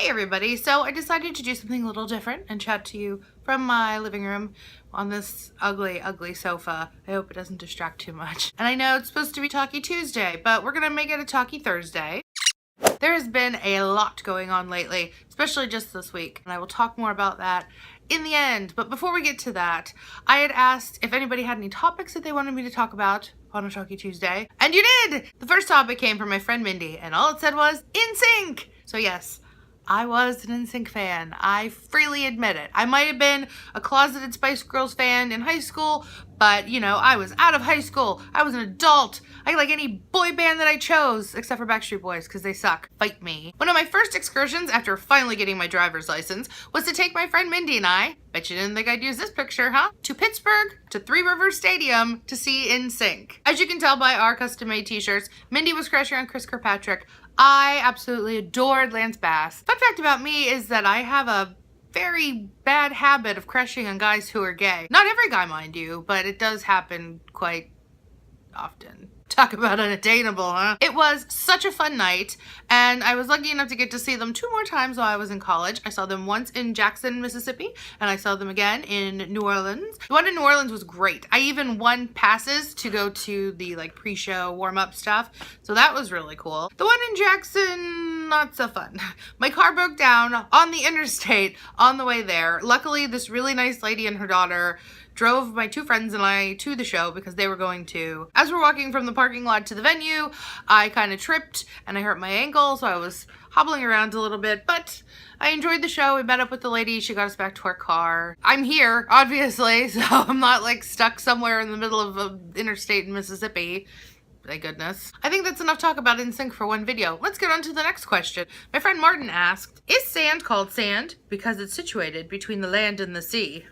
Hey everybody, so I decided to do something a little different and chat to you from my living room on this ugly sofa. I hope it doesn't distract too much. And I know it's supposed to be Talky Tuesday, but we're gonna make it a Talky Thursday. There has been a lot going on lately, especially just this week, and I will talk more about that in the end. But before we get to that, I had asked if anybody had any topics that they wanted me to talk about on a Talky Tuesday, and you did! The first topic came from my friend Mindy, and all it said was, NSYNC! So yes, I was an NSYNC fan. I freely admit it. I might have been a closeted Spice Girls fan in high school, but you know, I was out of high school. I was an adult. I like any boy band that I chose, except for Backstreet Boys, because they suck. Fight me. One of my first excursions after finally getting my driver's license was to take my friend Mindy and I, bet you didn't think I'd use this picture, huh? To Pittsburgh, to Three Rivers Stadium to see NSYNC. As you can tell by our custom-made t-shirts, Mindy was crushing on Chris Kirkpatrick. I absolutely adored Lance Bass. Fun fact about me is that I have a very bad habit of crushing on guys who are gay. Not every guy, mind you, but it does happen quite often. Talk about unattainable, huh? It was such a fun night, and I was lucky enough to get to see them 2 more times while I was in college. I saw them once in Jackson, Mississippi, and I saw them again in New Orleans. The one in New Orleans was great. I even won passes to go to the like pre-show warm-up stuff, so that was really cool. The one in Jackson, not so fun. My car broke down on the interstate on the way there. Luckily, this really nice lady and her daughter drove my 2 friends and I to the show because they were going to. As we're walking from the parking lot to the venue, I kind of tripped and I hurt my ankle, so I was hobbling around a little bit, but I enjoyed the show. We met up with the lady. She got us back to our car. I'm here, obviously, so I'm not like stuck somewhere in the middle of an interstate in Mississippi. Thank goodness. I think that's enough talk about NSYNC for one video. Let's get on to the next question. My friend Martin asked, is sand called sand because it's situated between the land and the sea?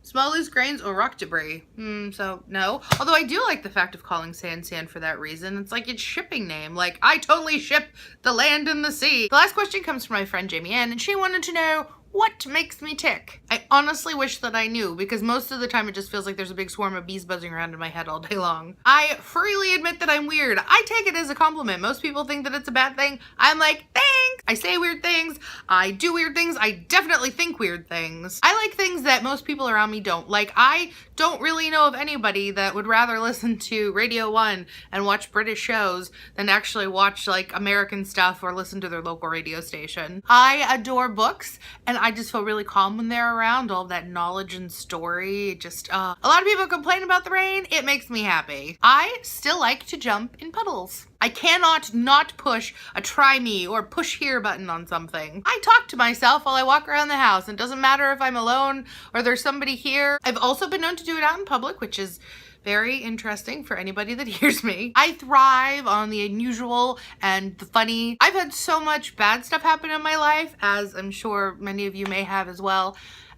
Small loose grains or rock debris? So no. Although I do like the fact of calling sand sand for that reason. It's like its shipping name. Like, I totally ship the land and the sea. The last question comes from my friend Jamie Ann, and she wanted to know, what makes me tick? I honestly wish that I knew, because most of the time it just feels like there's a big swarm of bees buzzing around in my head all day long. I freely admit that I'm weird. I take it as a compliment. Most people think that it's a bad thing. I'm like, thanks! I say weird things. I do weird things. I definitely think weird things. I like things that most people around me don't. Like, I don't really know of anybody that would rather listen to Radio 1 and watch British shows than actually watch like American stuff or listen to their local radio station. I adore books, and I just feel really calm when they're around. All that knowledge and story, just, a lot of people complain about the rain. It makes me happy. I still like to jump in puddles. I cannot not push a try me or push here button on something. I talk to myself while I walk around the house. It doesn't matter if I'm alone or there's somebody here. I've also been known to do it out in public, which is very interesting for anybody that hears me. I thrive on the unusual and the funny. I've had so much bad stuff happen in my life, as I'm sure many of you may have as well.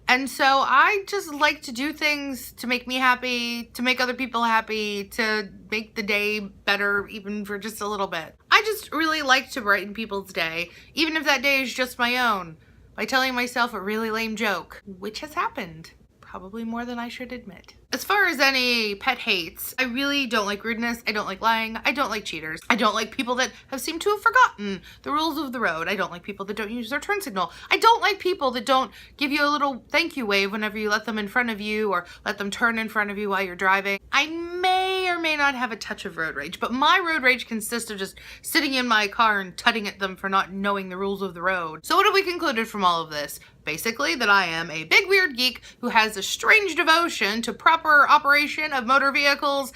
And so I just like to do things to make me happy, to make other people happy, to make the day better even for just a little bit. I just really like to brighten people's day, even if that day is just my own, by telling myself a really lame joke, which has happened. Probably more than I should admit. As far as any pet hates, I really don't like rudeness. I don't like lying. I don't like cheaters. I don't like people that have seemed to have forgotten the rules of the road. I don't like people that don't use their turn signal. I don't like people that don't give you a little thank you wave whenever you let them in front of you or let them turn in front of you while you're driving. I may or may not have a touch of road rage, but my road rage consists of just sitting in my car and tutting at them for not knowing the rules of the road. So what have we concluded from all of this? Basically, that I am a big weird geek who has a strange devotion to proper operation of motor vehicles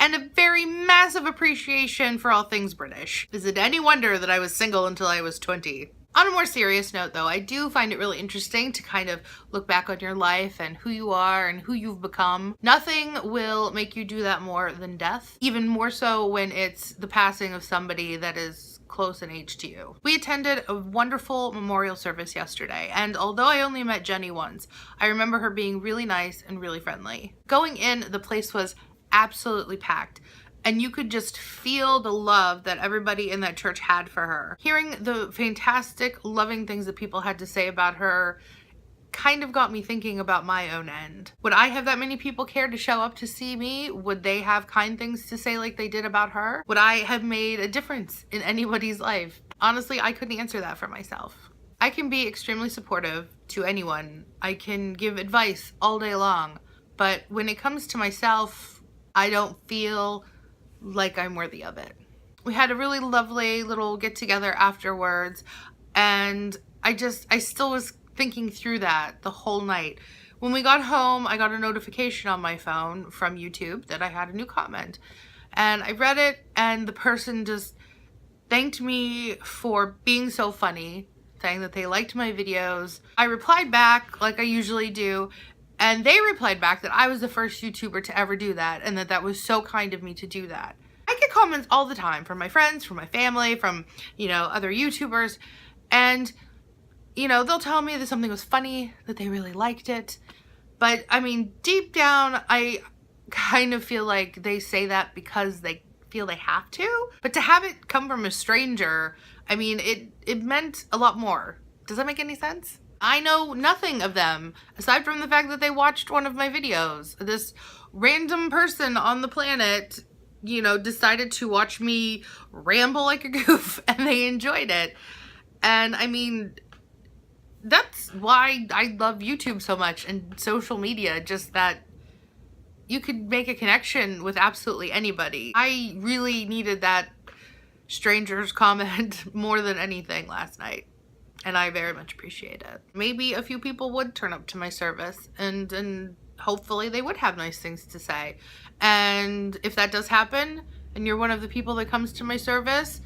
and a very massive appreciation for all things British. Is it any wonder that I was single until I was 20? On a more serious note though, I do find it really interesting to kind of look back on your life and who you are and who you've become. Nothing will make you do that more than death, even more so when it's the passing of somebody that is close in age to you. We attended a wonderful memorial service yesterday, and although I only met Jenny once, I remember her being really nice and really friendly. Going in, the place was absolutely packed, and you could just feel the love that everybody in that church had for her. Hearing the fantastic, loving things that people had to say about her kind of got me thinking about my own end. Would I have that many people care to show up to see me? Would they have kind things to say like they did about her? Would I have made a difference in anybody's life? Honestly, I couldn't answer that for myself. I can be extremely supportive to anyone. I can give advice all day long. But when it comes to myself, I don't feel like I'm worthy of it. We had a really lovely little get together afterwards, and I still was thinking through that the whole night. When we got home, I got a notification on my phone from YouTube that I had a new comment, and I read it, and the person just thanked me for being so funny, saying that they liked my videos. I replied back like I usually do, and they replied back that I was the first YouTuber to ever do that, and that was so kind of me to do that. I get comments all the time from my friends, from my family, from, other YouTubers, and, they'll tell me that something was funny, that they really liked it, but, I mean, deep down, I kind of feel like they say that because they feel they have to, but to have it come from a stranger, I mean, it meant a lot more. Does that make any sense? I know nothing of them, aside from the fact that they watched one of my videos. This random person on the planet, decided to watch me ramble like a goof, and they enjoyed it. And I mean, that's why I love YouTube so much and social media, just that you could make a connection with absolutely anybody. I really needed that stranger's comment more than anything last night, and I very much appreciate it. Maybe a few people would turn up to my service, and hopefully they would have nice things to say. And if that does happen, and you're one of the people that comes to my service,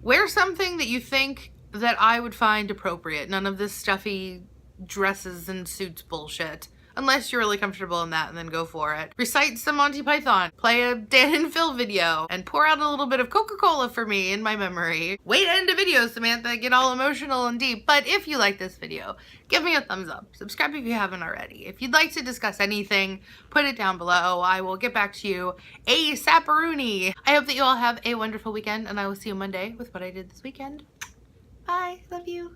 wear something that you think that I would find appropriate. None of this stuffy dresses and suits bullshit. Unless you're really comfortable in that, and then go for it. Recite some Monty Python, play a Dan and Phil video, and pour out a little bit of Coca-Cola for me in my memory. Way to end a video, Samantha, get all emotional and deep. But if you like this video, give me a thumbs up. Subscribe if you haven't already. If you'd like to discuss anything, put it down below. I will get back to you ASAParoonie. I hope that you all have a wonderful weekend, and I will see you Monday with what I did this weekend. Bye, love you.